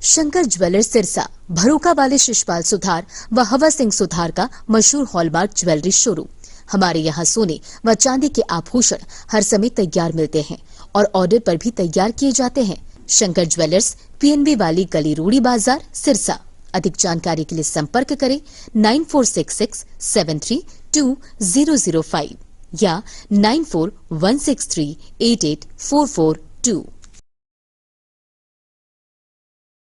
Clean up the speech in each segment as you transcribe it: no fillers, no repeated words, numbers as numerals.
Shankar jewellers Sirsa भरोका वाले शिशपाल सुथार व हवा सिंह सुथार का मशहूर हॉलमार्क ज्वेलरी शोरूम। हमारे यहाँ सोने व चांदी के आभूषण हर समय तैयार मिलते हैं और ऑर्डर पर भी तैयार किए जाते हैं। शंकर ज्वेलर्स पीएनबी वाली गली रूड़ी बाजार सिरसा। अधिक जानकारी के लिए संपर्क करें 9466732005 या 9416388442।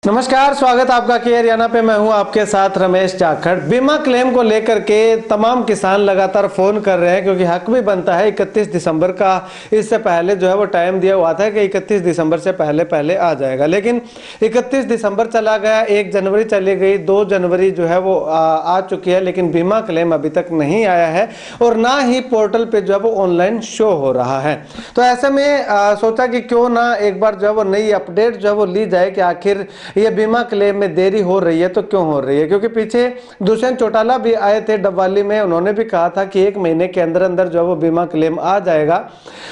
नमस्कार, स्वागत आपका के हरियाणा पे। मैं हूं आपके साथ रमेश जाखड़। बीमा क्लेम को लेकर के तमाम किसान लगातार फोन कर रहे हैं क्योंकि हक भी बनता है। 31 दिसंबर का इससे पहले जो है वो टाइम दिया हुआ था कि 31 दिसंबर से पहले पहले आ जाएगा, लेकिन 31 दिसंबर चला गया, 1 जनवरी चली गई, 2 जनवरी जो है वो आ चुकी है, लेकिन बीमा क्लेम अभी तक नहीं आया है और ना ही पोर्टल पे जो है वो ऑनलाइन शो हो रहा है। तो ऐसे में सोचा कि क्यों ना एक बार जो है वो नई अपडेट जो है वो ली जाए कि आखिर ये बीमा क्लेम में देरी हो रही है तो क्यों हो रही है। क्योंकि पीछे दुष्यंत चौटाला भी आए थे डबवाली में, उन्होंने भी कहा था कि 1 महीने के अंदर अंदर जो है वो बीमा क्लेम आ जाएगा।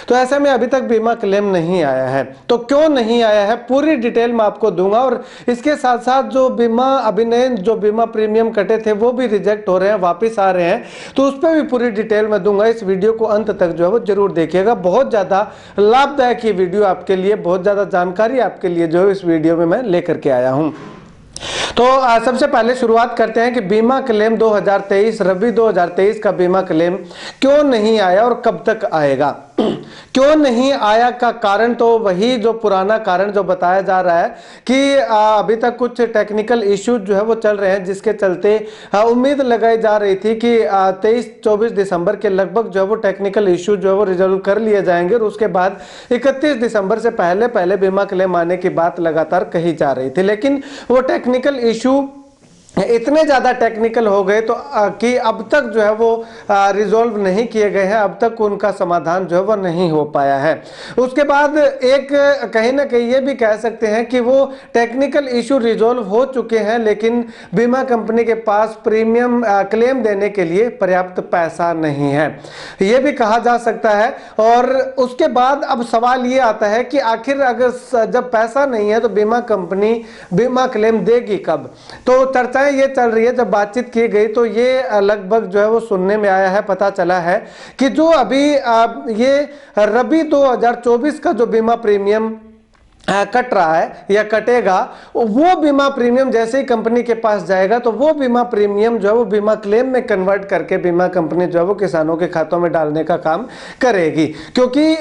तो ऐसे में अभी तक बीमा क्लेम नहीं आया है। तो क्यों नहीं आया है पूरी डिटेल मैं आपको दूंगा और इसके साथ साथ जो बीमा अभिनय जो बीमा प्रीमियम कटे थे वो भी रिजेक्ट हो रहे हैं, वापिस आ रहे हैं, तो उस पर भी पूरी डिटेल मैं दूंगा। इस वीडियो को अंत तक जो है वो जरूर देखिएगा। बहुत ज्यादा लाभदायक ये वीडियो आपके लिए, बहुत ज्यादा जानकारी आपके लिए जो है इस वीडियो में मैं लेकर के आया हूं। तो सबसे पहले शुरुआत करते हैं कि बीमा क्लेम 2023 रबी 2023 का बीमा क्लेम क्यों नहीं आया और कब तक आएगा। क्यों नहीं आया का कारण तो वही जो पुराना कारण जो बताया जा रहा है कि अभी तक कुछ टेक्निकल इश्यूज जो है वो चल रहे हैं, जिसके चलते उम्मीद लगाई जा रही थी कि 23-24 दिसंबर के लगभग जो है वो टेक्निकल इश्यू जो है वो रिजॉल्व कर लिए जाएंगे और उसके बाद 31 दिसंबर से पहले पहले बीमा क्लेम आने की बात लगातार कही जा रही थी। लेकिन वो टेक्निकल इश्यू इतने ज्यादा टेक्निकल हो गए तो कि अब तक जो है वो रिजॉल्व नहीं किए गए हैं, अब तक उनका समाधान जो है वो नहीं हो पाया है। उसके बाद एक कहीं ना कहीं ये भी कह सकते हैं कि वो टेक्निकल इशू रिजॉल्व हो चुके हैं, लेकिन बीमा कंपनी के पास प्रीमियम क्लेम देने के लिए पर्याप्त पैसा नहीं है, ये भी कहा जा सकता है। और उसके बाद अब सवाल ये आता है कि आखिर अगर जब पैसा नहीं है तो बीमा कंपनी बीमा क्लेम देगी कब। तो चर्चा ये चल रही है, जब बातचीत की गई तो ये लगभग जो है वो सुनने में आया है, पता चला है कि जो अभी ये रबी 2024 का जो बीमा प्रीमियम कट रहा है या कटेगा, वो बीमा प्रीमियम जैसे ही कंपनी के पास जाएगा तो वो बीमा प्रीमियम जो है वो बीमा क्लेम में कन्वर्ट करके बीमा कंपनी जो है वो किसानों के खातों में डालने का काम करेगी। क्योंकि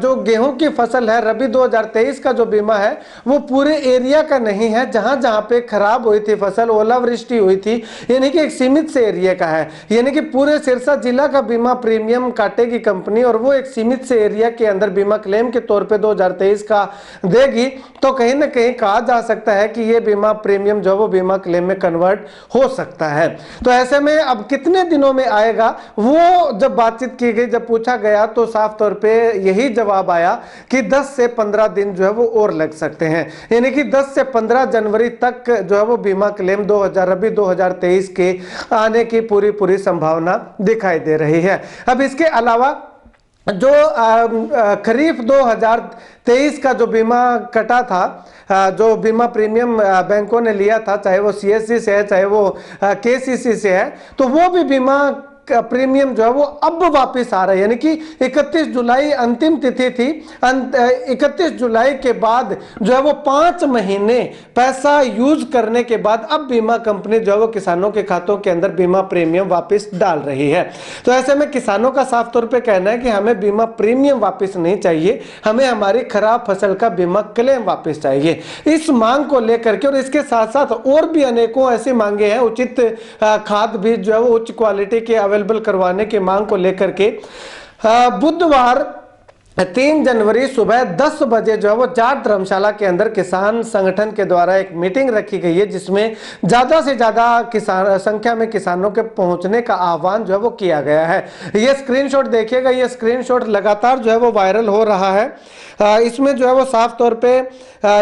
जो गेहूं की फसल है, रबी 2023 का जो बीमा है वो पूरे एरिया का नहीं है। जहां जहां पे खराब हुई थी फसल, ओलावृष्टि हुई थी, यानी कि एक सीमित से एरिया का है, यानी कि पूरे सिरसा जिला का बीमा प्रीमियम काटेगी कंपनी और वो एक सीमित से एरिया के अंदर बीमा क्लेम के तौर पर 2023 का तो कहीं ना कहीं कहा जा सकता है कि ये बीमा प्रीमियम जो वो बीमा क्लेम में कन्वर्ट हो सकता है। तो ऐसे में अब कितने दिनों में आएगा, वो जब बातचीत की गई, जब पूछा गया तो साफ तौर पे यही जवाब आया कि 10 से 15 दिन जो है वो और लग सकते हैं, यानी कि 10 से 15 जनवरी तक जो है वो बीमा क्लेम रबी 2023 के आने की पूरी संभावना दिखाई दे रही है। अब इसके अलावा जो खरीफ 2023 का जो बीमा कटा था, जो बीमा प्रीमियम बैंकों ने लिया था, चाहे वो सीएससी से है चाहे वो केसीसी से है, तो वो भी बीमा प्रीमियम जो है वो अब वापस आ रहा है। यानी कि 31 जुलाई अंतिम तिथि थी, 31 जुलाई के बाद जो है वो 5 महीने पैसा यूज करने के बाद अब बीमा कंपनी जो है वो किसानों के खातों के अंदर बीमा प्रीमियम वापस डाल रही है। तो ऐसे में किसानों का साफ तौर पे कहना है कि हमें बीमा प्रीमियम वापस नहीं चाहिए, हमें हमारी खराब फसल का बीमा क्लेम वापस चाहिए। इस मांग को लेकर के और इसके साथ साथ और भी अनेकों ऐसी मांगे हैं, उचित खाद बीज जो है वो उच्च क्वालिटी के अवेलेबल करवाने की मांग को लेकर के बुधवार 3 जनवरी सुबह 10 बजे जो है वो जाट धर्मशाला के अंदर किसान संगठन के द्वारा एक मीटिंग रखी गई है, जिसमें ज्यादा से ज्यादा किसान संख्या में किसानों के पहुंचने का आह्वान जो है वो किया गया है। ये स्क्रीनशॉट देखिएगा, ये स्क्रीनशॉट लगातार जो है वो वायरल हो रहा है। इसमें जो है वो साफ तौर पे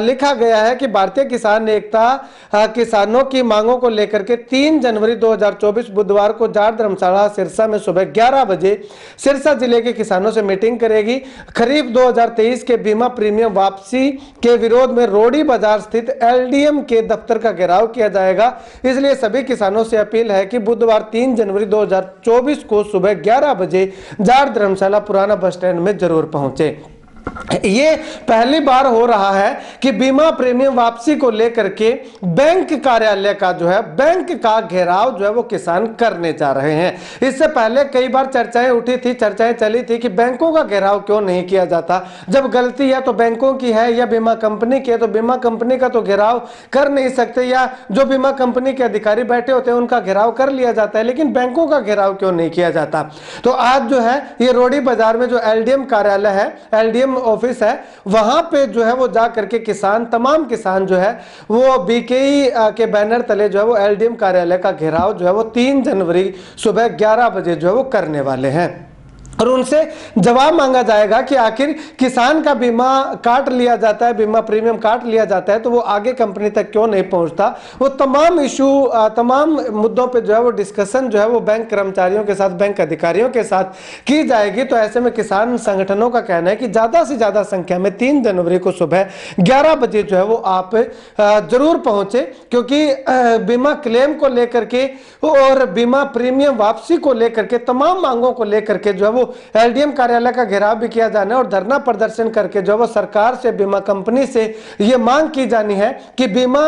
लिखा गया है कि भारतीय किसान एकता किसानों की मांगों को लेकर के 3 जनवरी 2024 बुधवार को जाट धर्मशाला सिरसा में सुबह 11 बजे सिरसा जिले के किसानों से मीटिंग करेगी। खरीफ 2023 के बीमा प्रीमियम वापसी के विरोध में रोडी बाजार स्थित एलडीएम के दफ्तर का घेराव किया जाएगा। इसलिए सभी किसानों से अपील है कि बुधवार 3 जनवरी 2024 को सुबह 11 बजे जाट धर्मशाला पुराना बस स्टैंड में जरूर पहुंचे। ये पहली बार हो रहा है कि बीमा प्रीमियम वापसी को लेकर के बैंक कार्यालय का जो है, बैंक का घेराव जो है वो किसान करने जा रहे हैं। इससे पहले कई बार चर्चाएं उठी थी, चर्चाएं चली थी कि बैंकों का घेराव क्यों नहीं किया जाता। जब गलती है तो बैंकों की है या बीमा कंपनी की है तो बीमा कंपनी का तो घेराव कर नहीं सकते, या जो बीमा कंपनी के अधिकारी बैठे होते हैं उनका घेराव कर लिया जाता है, लेकिन बैंकों का घेराव क्यों नहीं किया जाता। तो आज जो है ये रोडी बाजार में जो एलडीएम कार्यालय है, एलडीएम ऑफिस है, वहां पे जो है वो जा करके किसान, तमाम किसान जो है वो बीकेई के बैनर तले जो है वो एलडीएम कार्यालय का घेराव जो है वो 3 जनवरी सुबह 11 बजे जो है वो करने वाले हैं। और उनसे जवाब मांगा जाएगा कि आखिर किसान का बीमा काट लिया जाता है, बीमा प्रीमियम काट लिया जाता है, तो वो आगे कंपनी तक क्यों नहीं पहुंचता। वो तमाम इशू, तमाम मुद्दों पे जो है वो डिस्कशन जो है वो बैंक कर्मचारियों के साथ, बैंक अधिकारियों के साथ की जाएगी। तो ऐसे में किसान संगठनों का कहना है कि ज्यादा से ज्यादा संख्या में 3 जनवरी को सुबह 11 बजे जो है वो आप जरूर पहुंचे, क्योंकि बीमा क्लेम को लेकर के और बीमा प्रीमियम वापसी को लेकर के तमाम मांगों को लेकर के जो है वो एलडीएम कार्यालय का घेराव भी किया जाना है और धरना प्रदर्शन करके जो वो सरकार से, बीमा कंपनी से ये मांग की जानी है कि बीमा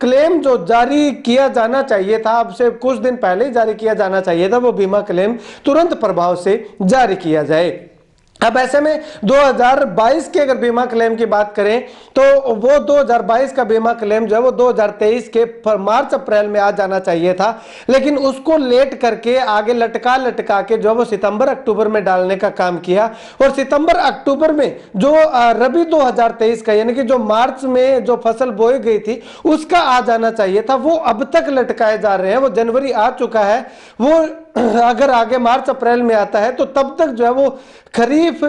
क्लेम जो जारी किया जाना चाहिए था, अब से कुछ दिन पहले ही जारी किया जाना चाहिए था, वो बीमा क्लेम तुरंत प्रभाव से जारी किया जाए। अब ऐसे में 2022 के अगर बीमा क्लेम की बात करें तो वो 2022 का बीमा क्लेम जो है वो 2023 के मार्च अप्रैल में आ जाना चाहिए था, लेकिन उसको लेट करके आगे लटका के जो वो सितंबर अक्टूबर में डालने का काम किया। और सितंबर अक्टूबर में जो रबी 2023 का, यानी कि जो मार्च में जो फसल बोई गई थी उसका आ जाना चाहिए था, वो अब तक लटकाए जा रहे हैं। वो जनवरी आ चुका है, वो अगर आगे मार्च अप्रैल में आता है तो तब तक जो है वो खरीफ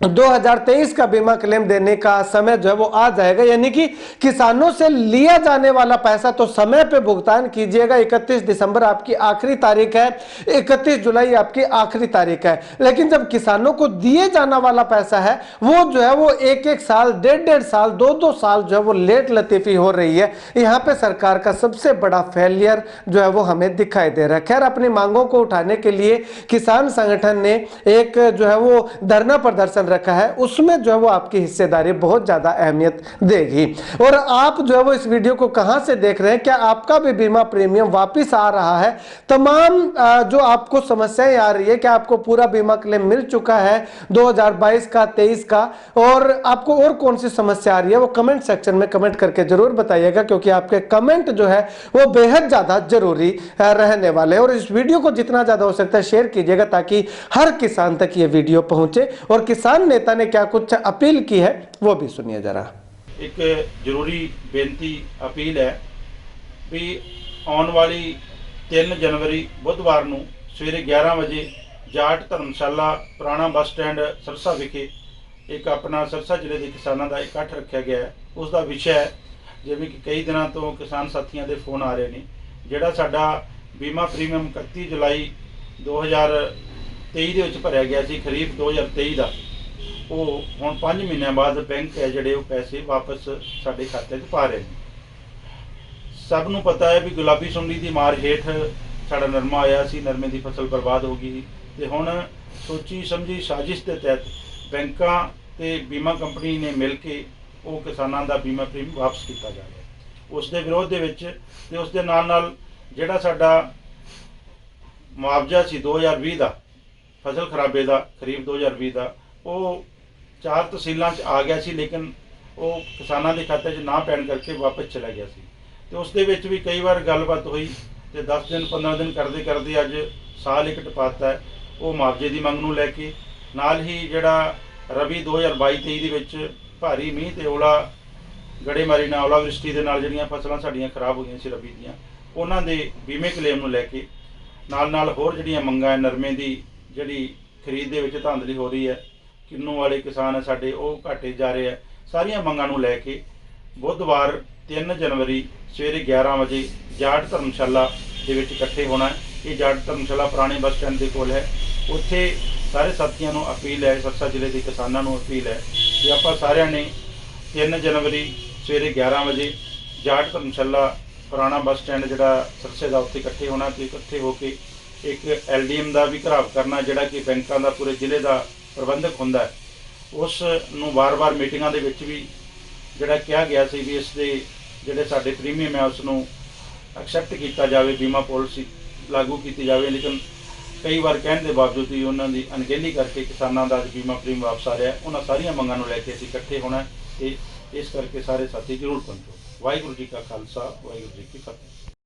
2023 का बीमा क्लेम देने का समय जो है वो आ जाएगा। यानी कि किसानों से लिया जाने वाला पैसा तो समय पे भुगतान कीजिएगा। 31 दिसंबर आपकी आखिरी तारीख है, 31 जुलाई आपकी आखिरी तारीख है, लेकिन जब किसानों को दिए जाना वाला पैसा है वो जो है वो 1-1 साल, 1.5 साल, 2-2 साल जो है वो लेट लतीफी हो रही है। यहाँ पे सरकार का सबसे बड़ा फेलियर जो है वो हमें दिखाई दे रहा है। खैर, अपनी मांगों को उठाने के लिए किसान संगठन ने एक जो है वो धरना प्रदर्शन रखा है, उसमें जो है वो आपकी हिस्सेदारी बहुत ज्यादा अहमियत देगी। और आप जो है वो इस वीडियो को कहां से देख रहे हैं, क्या आपका भी बीमा प्रीमियम वापस आ रहा है, तमाम जो आपको समस्याएं आ रही है, क्या आपको पूरा बीमा क्लेम मिल चुका है 2022 का, 23 का, और आपको और कौन सी समस्या आ रही है, वो कमेंट सेक्शन में कमेंट करके जरूर बताइएगा, क्योंकि आपके कमेंट जो है वो बेहद ज्यादा जरूरी रहने वाले हैं। और इस वीडियो को जितना ज्यादा हो सकता है शेयर कीजिएगा ताकि हर किसान तक ये वीडियो पहुंचे। और किसान नेता ने क्या कुछ अपील की है वो भी सुनिए जरा। एक जरूरी बेनती अपील है भी आने वाली 3 जनवरी बुधवार ਨੂੰ ਸਵੇਰੇ 11 ਵਜੇ ਜਾਟ ਧਰਮਸ਼ਾਲਾ ਪੁਰਾਣਾ ਬੱਸ ਸਟੈਂਡ ਸਰਸਾ ਵਿਖੇ ਇੱਕ ਆਪਣਾ ਸਰਸਾ ਜ਼ਿਲ੍ਹੇ ਦੇ ਕਿਸਾਨਾਂ ਦਾ ਇਕੱਠ ਰੱਖਿਆ ਗਿਆ ਹੈ। ਉਸ ਦਾ ਵਿਸ਼ਾ ਹੈ, ਜਿਵੇਂ ਕਿ ਕਈ ਦਿਨਾਂ ਤੋਂ ਕਿਸਾਨ ਸਾਥੀਆਂ ਦੇ ਫੋਨ ਆ ਰਹੇ ਨੇ, ਜਿਹੜਾ ਸਾਡਾ ਬੀਮਾ ਪ੍ਰੀਮੀਅਮ 31 ਜੁਲਾਈ 2023 ਦੇ ਵਿੱਚ ਭਰਿਆ ਗਿਆ ਸੀ, ਖਰੀਫ 2023 ਦਾ, ਉਹ ਹੁਣ 5 ਮਹੀਨਿਆਂ ਬਾਅਦ ਬੈਂਕ ਹੈ ਜਿਹੜੇ ਉਹ ਪੈਸੇ ਵਾਪਸ ਸਾਡੇ ਖਾਤੇ 'ਚ ਪਾ ਰਹੇ ਨੇ। ਸਭ ਨੂੰ ਪਤਾ ਹੈ ਵੀ ਗੁਲਾਬੀ ਸੁੰਡੀ ਦੀ ਮਾਰ ਹੇਠ ਸਾਡਾ ਨਰਮਾ ਆਇਆ ਸੀ, ਨਰਮੇ ਦੀ ਫਸਲ ਬਰਬਾਦ ਹੋ ਗਈ ਤੇ ਹੁਣ ਸੋਚੀ ਸਮਝੀ ਸਾਜ਼ਿਸ਼ ਦੇ ਤਹਿਤ ਬੈਂਕਾਂ ਤੇ ਬੀਮਾ ਕੰਪਨੀ ਨੇ ਮਿਲ ਕੇ ਉਹ ਕਿਸਾਨਾਂ ਦਾ ਬੀਮਾ ਪ੍ਰੀਮੀਅਮ ਵਾਪਸ ਕੀਤਾ ਜਾ ਰਿਹਾ। ਉਸ ਦੇ ਵਿਰੋਧ ਦੇ ਵਿੱਚ ਤੇ ਉਸ ਦੇ ਨਾਲ ਜਿਹੜਾ ਸਾਡਾ ਮੁਆਵਜ਼ਾ ਸੀ 2020 ਦਾ ਫਸਲ ਖਰਾਬੇ ਦਾ, ਖਰੀਫ 2020 ਦਾ, ਉਹ 4 ਤਹਿਸੀਲਾਂ 'ਚ ਆ ਗਿਆ ਸੀ, ਲੇਕਿਨ ਉਹ ਕਿਸਾਨਾਂ ਦੇ ਖਾਤੇ 'ਚ ਨਾ ਪੈਣ ਕਰਕੇ ਵਾਪਸ ਚਲਾ ਗਿਆ ਸੀ। ਤੇ ਉਸ ਦੇ ਵਿੱਚ ਵੀ ਕਈ ਵਾਰ ਗੱਲਬਾਤ ਹੋਈ ਤੇ 10 ਦਿਨ 15 ਦਿਨ ਕਰਦੇ ਅੱਜ ਸਾਲ ਇੱਕ ਟਪਾਤਾ ਹੈ। ਉਹ ਮੁਆਵਜ਼ੇ ਦੀ ਮੰਗ ਨੂੰ ਲੈ ਕੇ ਨਾਲ ਹੀ ਜਿਹੜਾ ਰਬੀ 2022-23 ਦੇ ਵਿੱਚ ਭਾਰੀ ਮੀਂਹ ਤੇ ਓਲਾ ਗੜੇਮਾਰੀ ਨਾਲ, ਓਲਾਵ੍ਰਿਸ਼ਟੀ ਦੇ ਨਾਲ ਜਿਹੜੀਆਂ ਫਸਲਾਂ ਸਾਡੀਆਂ ਖਰਾਬ ਹੋਈਆਂ ਸੀ ਰਬੀ ਦੀਆਂ, ਉਹਨਾਂ ਦੇ ਬੀਮੇ ਕਲੇਮ ਨੂੰ ਲੈ ਕੇ ਨਾਲ ਹੋਰ ਜਿਹੜੀਆਂ ਮੰਗਾਂ ਹੈ, ਨਰਮੇ ਦੀ ਜਿਹੜੀ ਖਰੀਦ ਦੇ ਵਿੱਚ ਧਾਂਦਲੀ ਹੋ ਰਹੀ ਹੈ, ਕਿੰਨੂ ਵਾਲੇ ਕਿਸਾਨ ਹੈ ਸਾਡੇ ਉਹ ਘਾਟੇ ਜਾ ਰਹੇ ਹੈ, ਸਾਰੀਆਂ ਮੰਗਾਂ ਨੂੰ ਲੈ ਕੇ ਬੁੱਧਵਾਰ 3 ਜਨਵਰੀ ਸਵੇਰੇ 11 ਵਜੇ ਜਾਟ ਧਰਮਸ਼ਾਲਾ ਦੇ ਵਿੱਚ ਇਕੱਠੇ ਹੋਣਾ ਹੈ। ਇਹ ਜਾਟ ਧਰਮਸ਼ਾਲਾ ਪੁਰਾਣੇ ਬੱਸ ਸਟੈਂਡ ਦੇ ਕੋਲ ਹੈ। ਉੱਥੇ ਸਾਰੇ ਸਾਥੀਆਂ ਨੂੰ ਅਪੀਲ ਹੈ, ਸਰਸਾ ਜ਼ਿਲ੍ਹੇ ਦੇ ਕਿਸਾਨਾਂ ਨੂੰ ਅਪੀਲ ਹੈ ਕਿ ਆਪਾਂ ਸਾਰਿਆਂ ਨੇ 3 ਜਨਵਰੀ ਸਵੇਰੇ 11 ਵਜੇ ਜਾਟ ਧਰਮਸ਼ਾਲਾ ਪੁਰਾਣਾ ਬੱਸ ਸਟੈਂਡ ਜਿਹੜਾ ਸਰਸੇ ਦਾ ਉੱਤੇ ਇਕੱਠੇ ਹੋਣਾ ਤੇ ਇਕੱਠੇ ਹੋ ਕੇ ਇੱਕ LDM ਦਾ ਵੀ ਘਰਾਵ ਕਰਨਾ, ਜਿਹੜਾ ਕਿ ਬੈਂਕਾਂ ਦਾ ਪੂਰੇ ਜ਼ਿਲ੍ਹੇ ਦਾ ਪ੍ਰਬੰਧਕ ਹੁੰਦਾ ਹੈ। ਉਸ ਨੂੰ ਵਾਰ-ਵਾਰ ਮੀਟਿੰਗਾਂ ਦੇ ਵਿੱਚ ਵੀ ਜਿਹੜਾ ਕਿਹਾ ਗਿਆ ਸੀ ਵੀ ਇਸ ਦੇ ਜਿਹੜੇ ਸਾਡੇ ਪ੍ਰੀਮੀਅਮ ਹੈ ਉਸ ਨੂੰ ਐਕਸੈਪਟ ਕੀਤਾ ਜਾਵੇ, ਬੀਮਾ ਪਾਲਿਸੀ ਲਾਗੂ ਕੀਤੀ ਜਾਵੇ, ਲੇਕਿਨ ਕਈ ਵਾਰ ਕਹਿਣ ਦੇ ਬਾਵਜੂਦ ਵੀ ਉਹਨਾਂ ਦੀ ਅਣਗਹਿਲੀ ਕਰਕੇ ਕਿਸਾਨਾਂ ਦਾ ਬੀਮਾ ਪ੍ਰੀਮੀਅਮ ਵਾਪਸ ਆ ਰਿਹਾ। ਉਹਨਾਂ ਸਾਰੀਆਂ ਮੰਗਾਂ ਨੂੰ ਲੈ ਕੇ ਅਸੀਂ ਇਕੱਠੇ ਹੋਣਾ ਤੇ ਇਸ ਕਰਕੇ ਸਾਰੇ ਸਾਥੀ ਜ਼ਰੂਰ ਪਹੁੰਚੋ। ਵਾਹਿਗੁਰੂ ਜੀ ਕਾ ਖਾਲਸਾ, ਵਾਹਿਗੁਰੂ ਜੀ ਕੀ ਫਤਿਹ।